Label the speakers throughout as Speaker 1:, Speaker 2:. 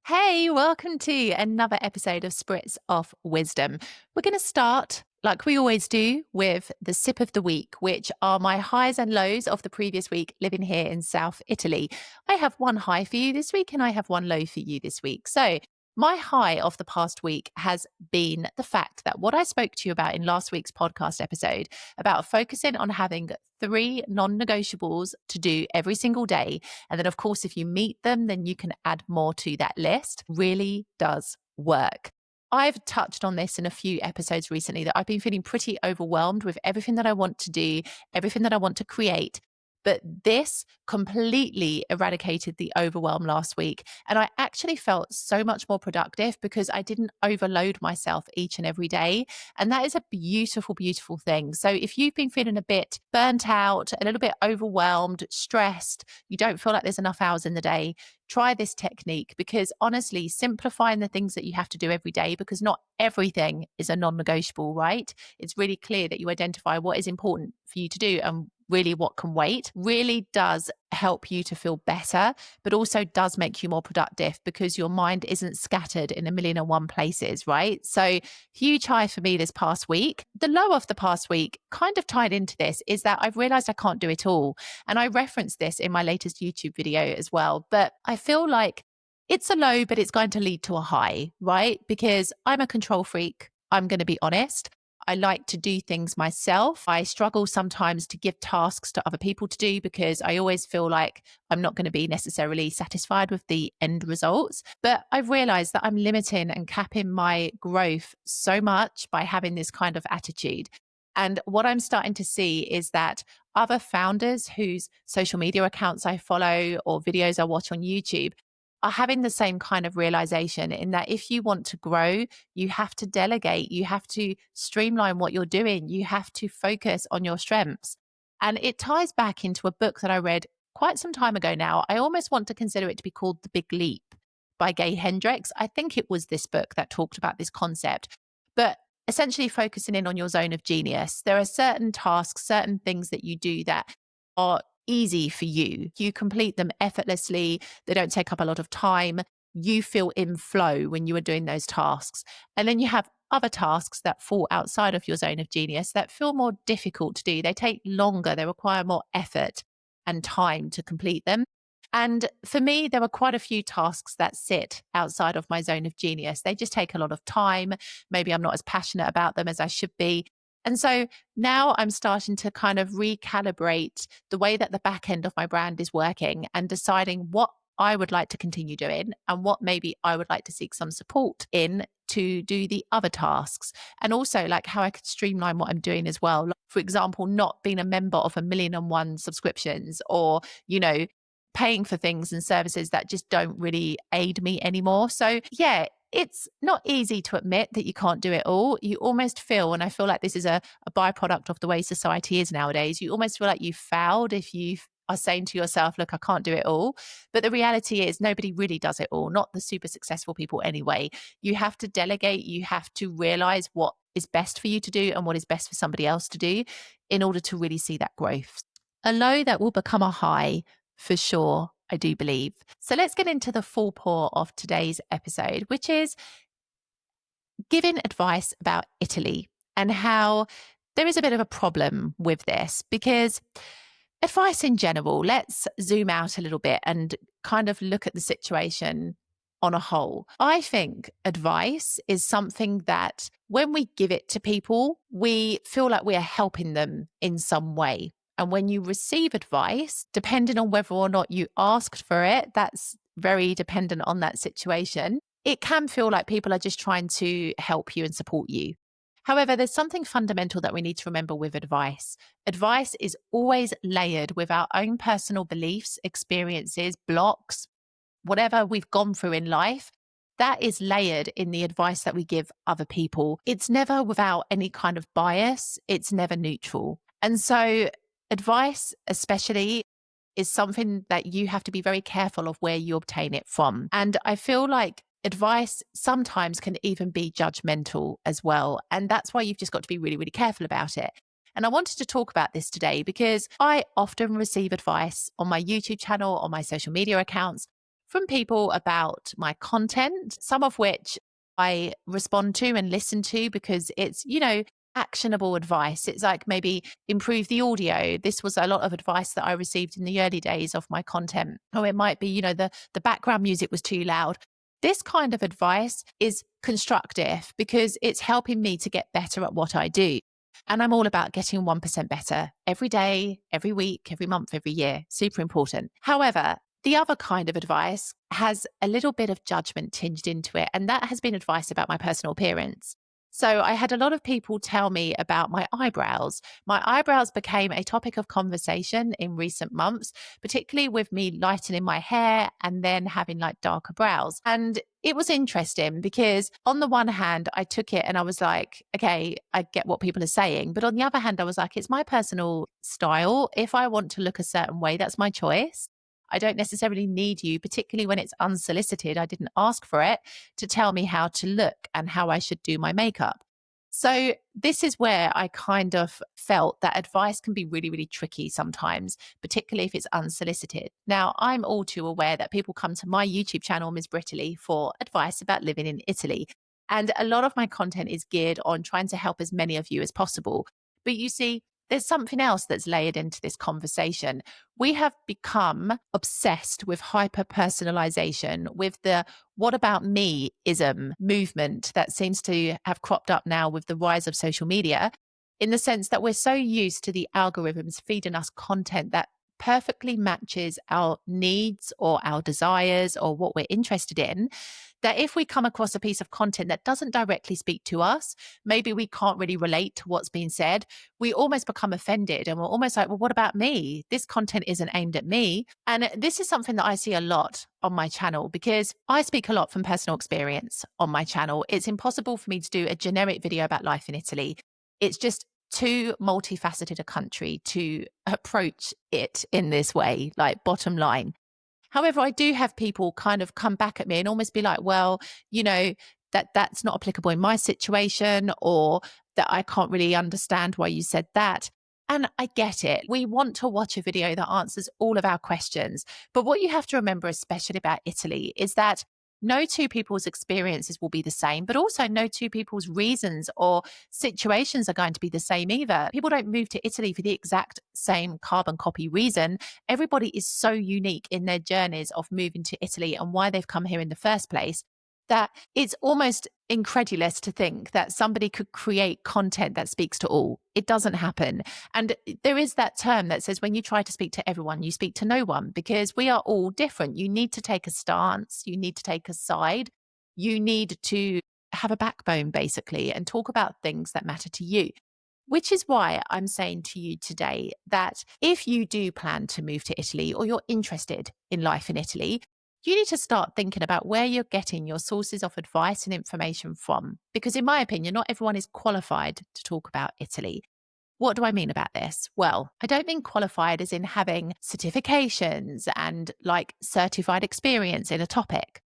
Speaker 1: Hey, welcome to another episode of Spritz of Wisdom. We're going to start, like we always do, with the sip of the week, which are my highs and lows of the previous week living here in South Italy. I have one high for you this week and I have one low for you this week. So, my high of the past week has been the fact that what I spoke to you about in last week's podcast episode about focusing on having three non negotiables to do every single day. And then, of course, if you meet them, then you can add more to that list, really does work. I've touched on this in a few episodes recently that I've been feeling pretty overwhelmed with everything that I want to do, everything that I want to create. But this completely eradicated the overwhelm last week. And I actually felt so much more productive because I didn't overload myself each and every day. And that is a beautiful, beautiful thing. So if you've been feeling a bit burnt out, a little bit overwhelmed, stressed, you don't feel like there's enough hours in the day, try this technique because honestly, simplifying the things that you have to do every day, because not everything is a non negotiable, right? It's really clear that you identify what is important for you to do and really what can wait, really does help you to feel better, but also does make you more productive because your mind isn't scattered in a million and one places, right? So huge high for me this past week. The low of the past week kind of tied into this is that I've realized I can't do it all. And I referenced this in my latest YouTube video as well, but I feel like it's a low, but it's going to lead to a high, right? Because I'm a control freak. I'm going to be honest. I like to do things myself. I struggle sometimes to give tasks to other people to do because I always feel like I'm not going to be necessarily satisfied with the end results. But I've realized that I'm limiting and capping my growth so much by having this kind of attitude. And what I'm starting to see is that other founders whose social media accounts I follow or videos I watch on YouTube are having the same kind of realization in that if you want to grow, you have to delegate, you have to streamline what you're doing, you have to focus on your strengths. And it ties back into a book that I read quite some time ago now. I almost want to consider it to be called The Big Leap by Gay Hendricks. I think it was this book that talked about this concept. But essentially focusing in on your zone of genius. There are certain tasks, certain things that you do that are easy for you. You complete them effortlessly. They don't take up a lot of time. You feel in flow when you are doing those tasks. And then you have other tasks that fall outside of your zone of genius that feel more difficult to do. They take longer. They require more effort and time to complete them. And for me, there are quite a few tasks that sit outside of my zone of genius. They just take a lot of time. Maybe I'm not as passionate about them as I should be. And so now I'm starting to kind of recalibrate the way that the back end of my brand is working and deciding what I would like to continue doing and what maybe I would like to seek some support in to do the other tasks. And also like how I could streamline what I'm doing as well. Like, for example, not being a member of 1,000,001 subscriptions or, paying for things and services that just don't really aid me anymore. So yeah, it's not easy to admit that you can't do it all. You almost feel, and I feel like this is a byproduct of the way society is nowadays, you almost feel like you've failed if you are saying to yourself, look, I can't do it all. But the reality is nobody really does it all, not the super successful people anyway. You have to delegate, you have to realize what is best for you to do and what is best for somebody else to do in order to really see that growth. A low that will become a high for sure, I do believe. So let's get into the full pour of today's episode, which is giving advice about Italy and how there is a bit of a problem with this because advice in general, let's zoom out a little bit and kind of look at the situation on a whole. I think advice is something that when we give it to people, we feel like we are helping them in some way. And when you receive advice, depending on whether or not you asked for it, that's very dependent on that situation. It can feel like people are just trying to help you and support you. However, there's something fundamental that we need to remember with advice. Advice is always layered with our own personal beliefs, experiences, blocks, whatever we've gone through in life. That is layered in the advice that we give other people. It's never without any kind of bias. It's never neutral. And so advice, especially, is something that you have to be very careful of where you obtain it from. And I feel like advice sometimes can even be judgmental as well. And that's why you've just got to be really, really careful about it. And I wanted to talk about this today because I often receive advice on my YouTube channel, on my social media accounts from people about my content, some of which I respond to and listen to because it's, actionable advice. It's like maybe improve the audio. This was a lot of advice that I received in the early days of my content. Or it might be, the background music was too loud. This kind of advice is constructive because it's helping me to get better at what I do. And I'm all about getting 1% better every day, every week, every month, every year. Super important. However, the other kind of advice has a little bit of judgment tinged into it. And that has been advice about my personal appearance. So I had a lot of people tell me about my eyebrows. My eyebrows became a topic of conversation in recent months, particularly with me lightening my hair and then having like darker brows. And it was interesting because on the one hand, I took it and I was like, okay, I get what people are saying. But on the other hand, I was like, it's my personal style. If I want to look a certain way, that's my choice. I don't necessarily need you, particularly when it's unsolicited. I didn't ask for it to tell me how to look and how I should do my makeup. So, this is where I kind of felt that advice can be really, really tricky sometimes, particularly if it's unsolicited. Now, I'm all too aware that people come to my YouTube channel, Ms. Britaly, for advice about living in Italy. And a lot of my content is geared on trying to help as many of you as possible. But you see, there's something else that's layered into this conversation. We have become obsessed with hyper personalization, with the what about me ism movement that seems to have cropped up now with the rise of social media, in the sense that we're so used to the algorithms feeding us content that perfectly matches our needs or our desires or what we're interested in, that if we come across a piece of content that doesn't directly speak to us, maybe we can't really relate to what's being said, we almost become offended and we're almost like, well, what about me? This content isn't aimed at me. And this is something that I see a lot on my channel because I speak a lot from personal experience on my channel. It's impossible for me to do a generic video about life in Italy. It's just too multifaceted a country to approach it in this way, like bottom line. However, I do have people kind of come back at me and almost be like, well, that's not applicable in my situation, or that I can't really understand why you said that. And I get it. We want to watch a video that answers all of our questions. But what you have to remember, especially about Italy, is that no two people's experiences will be the same, but also no two people's reasons or situations are going to be the same either. People don't move to Italy for the exact same carbon copy reason. Everybody is so unique in their journeys of moving to Italy and why they've come here in the first place, that it's almost incredulous to think that somebody could create content that speaks to all. It doesn't happen. And there is that term that says when you try to speak to everyone, you speak to no one, because we are all different. You need to take a stance. You need to take a side. You need to have a backbone, basically, and talk about things that matter to you. Which is why I'm saying to you today that if you do plan to move to Italy or you're interested in life in Italy, you need to start thinking about where you're getting your sources of advice and information from. Because in my opinion, not everyone is qualified to talk about Italy. What do I mean about this? Well, I don't mean qualified as in having certifications and like certified experience in a topic.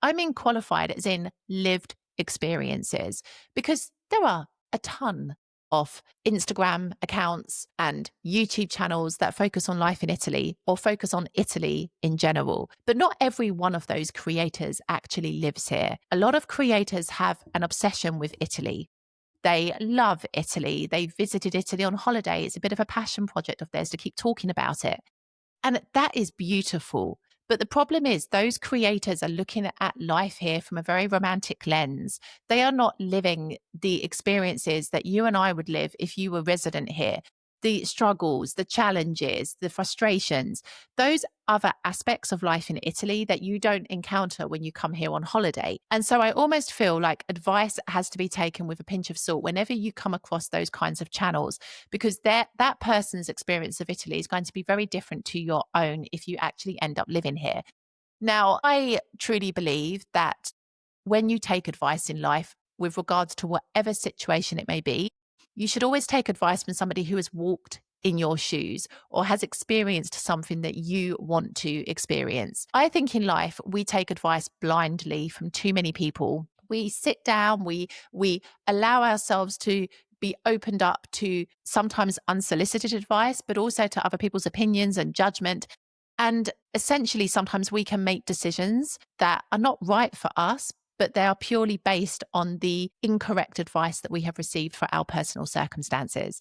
Speaker 1: I mean qualified as in lived experiences, because there are a ton of Instagram accounts and YouTube channels that focus on life in Italy or focus on Italy in general. But not every one of those creators actually lives here. A lot of creators have an obsession with Italy. They love Italy. They visited Italy on holiday. It's a bit of a passion project of theirs to keep talking about it. And that is beautiful. But the problem is those creators are looking at life here from a very romantic lens. They are not living the experiences that you and I would live if you were resident here. The struggles, the challenges, the frustrations, those other aspects of life in Italy that you don't encounter when you come here on holiday. And so I almost feel like advice has to be taken with a pinch of salt whenever you come across those kinds of channels, because that person's experience of Italy is going to be very different to your own if you actually end up living here. Now, I truly believe that when you take advice in life with regards to whatever situation it may be, you should always take advice from somebody who has walked in your shoes or has experienced something that you want to experience. I think in life, we take advice blindly from too many people. We sit down, we allow ourselves to be opened up to sometimes unsolicited advice, but also to other people's opinions and judgment. And essentially, sometimes we can make decisions that are not right for us, but they are purely based on the incorrect advice that we have received for our personal circumstances.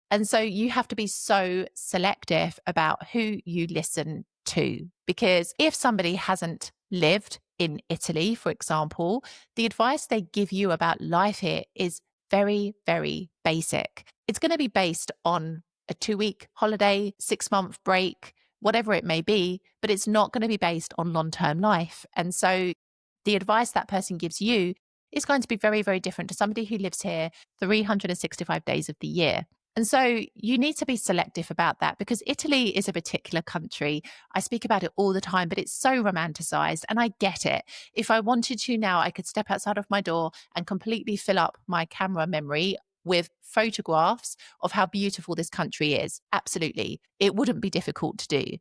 Speaker 1: And so you have to be so selective about who you listen to, because if somebody hasn't lived in Italy, for example, the advice they give you about life here is very, very basic. It's going to be based on a 2-week holiday, 6-month break, whatever it may be, but it's not going to be based on long term life. And so the advice that person gives you is going to be very, very different to somebody who lives here 365 days of the year. And so you need to be selective about that, because Italy is a particular country. I speak about it all the time, but it's so romanticized, and I get it. If I wanted to now, I could step outside of my door and completely fill up my camera memory with photographs of how beautiful this country is. Absolutely. It wouldn't be difficult to do.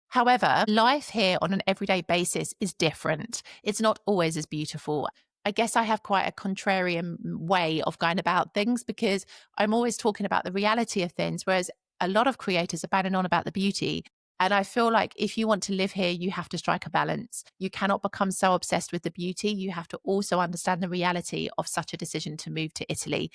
Speaker 1: However, life here on an everyday basis is different. It's not always as beautiful. I guess I have quite a contrarian way of going about things, because I'm always talking about the reality of things, whereas a lot of creators are banging on about the beauty. And I feel like if you want to live here, you have to strike a balance. You cannot become so obsessed with the beauty. You have to also understand the reality of such a decision to move to Italy.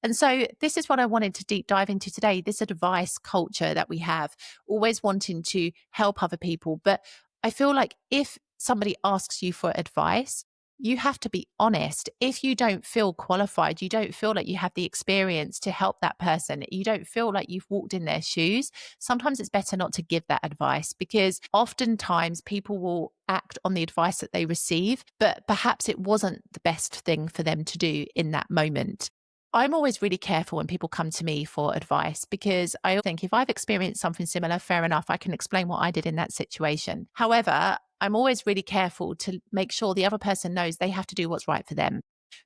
Speaker 1: And so this is what I wanted to deep dive into today, this advice culture that we have, always wanting to help other people. But I feel like if somebody asks you for advice, you have to be honest. If you don't feel qualified, you don't feel like you have the experience to help that person, you don't feel like you've walked in their shoes, sometimes it's better not to give that advice, because oftentimes people will act on the advice that they receive, but perhaps it wasn't the best thing for them to do in that moment. I'm always really careful when people come to me for advice, because I think if I've experienced something similar, fair enough, I can explain what I did in that situation. However, I'm always really careful to make sure the other person knows they have to do what's right for them,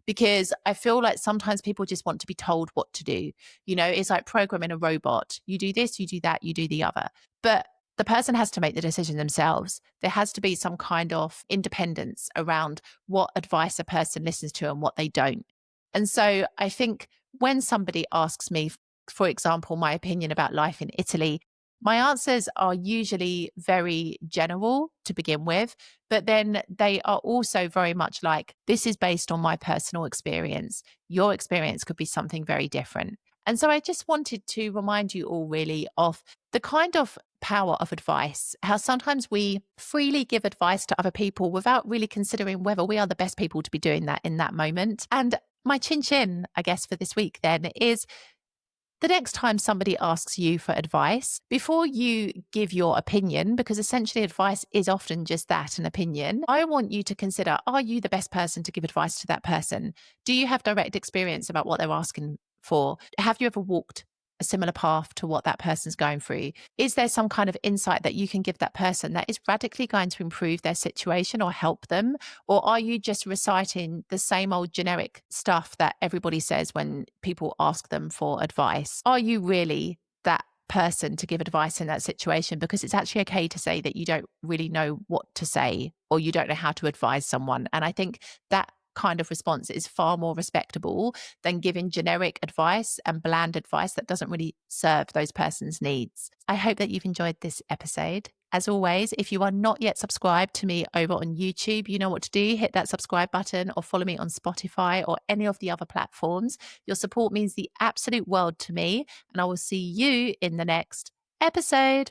Speaker 1: because I feel like sometimes people just want to be told what to do. You know, it's like programming a robot. You do this, you do that, you do the other. But the person has to make the decision themselves. There has to be some kind of independence around what advice a person listens to and what they don't. And so I think when somebody asks me, for example, my opinion about life in Italy, my answers are usually very general to begin with, but then they are also very much like, this is based on my personal experience. Your experience could be something very different. And so I just wanted to remind you all really of the kind of power of advice, how sometimes we freely give advice to other people without really considering whether we are the best people to be doing that in that moment. And my chin chin, I guess, for this week then is, the next time somebody asks you for advice, before you give your opinion, because essentially advice is often just that, an opinion, I want you to consider, are you the best person to give advice to that person? Do you have direct experience about what they're asking for? Have you ever walked a similar path to what that person's going through? Is there some kind of insight that you can give that person that is radically going to improve their situation or help them? Or are you just reciting the same old generic stuff that everybody says when people ask them for advice? Are you really that person to give advice in that situation? Because it's actually okay to say that you don't really know what to say, or you don't know how to advise someone. And I think that kind of response is far more respectable than giving generic advice and bland advice that doesn't really serve those person's needs. I hope that you've enjoyed this episode. As always, if you are not yet subscribed to me over on YouTube, you know what to do. Hit that subscribe button or follow me on Spotify or any of the other platforms. Your support means the absolute world to me, and I will see you in the next episode.